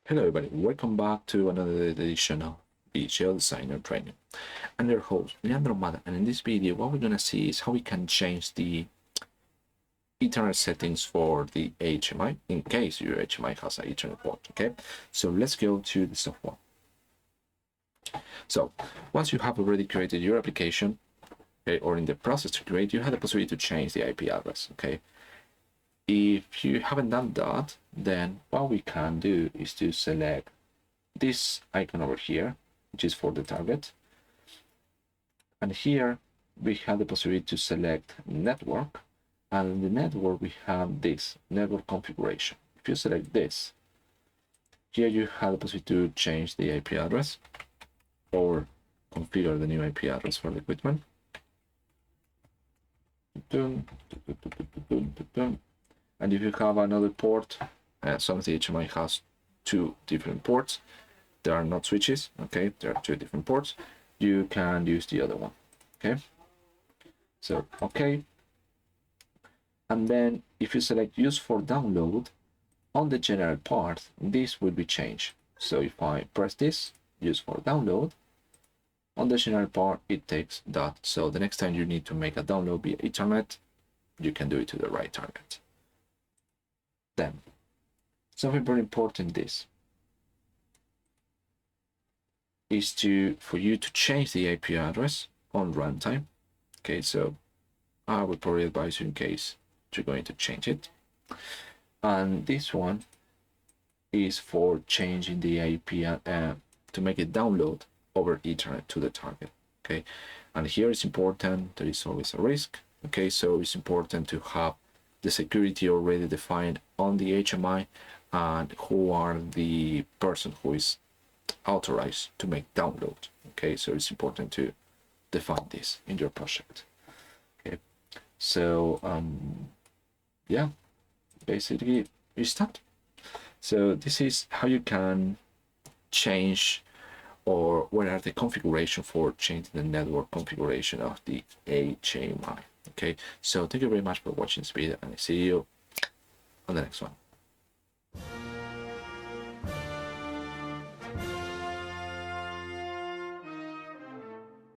Hello everybody, welcome back to another edition of Vijeo Designer Training. I'm your host, Leandro Mada, and in this video what we're going to see is how we can change the Ethernet settings for the HMI in case your HMI has an Ethernet port, okay? So let's go to the software. So once you have already created your application, okay, or in the process to create, you have the possibility to change the IP address, okay? If you haven't done that, then what we can do is to select this icon over here, which is for the target. And here we have the possibility to select network. And in the network, we have this network configuration. If you select this, here you have the possibility to change the IP address or configure the new IP address for the equipment. And if you have another port, some of the HMI has two different ports. They are not switches, okay? There are two different ports. You can use the other one, okay? So, okay. And then if you select use for download, on the general part, this will be changed. So if I press this, use for download, on the general part, it takes that. So the next time you need to make a download via Ethernet, you can do it to the right target. Then, something very important is for you to change the IP address on runtime. Okay, so I would probably advise you in case you're going to change it. And this one is for changing the IP to make it download over Ethernet to the target. Okay, and here it's important. There is always a risk. Okay, so it's important to have the security already defined on the HMI and who are the person who is authorized to make download. Okay, so it's important to define this in your project. Okay, so yeah, basically we start. So this is how you can change, or what are the configuration for changing the network configuration of the HMI. Okay, so thank you very much for watching this video, and I see you on the next one.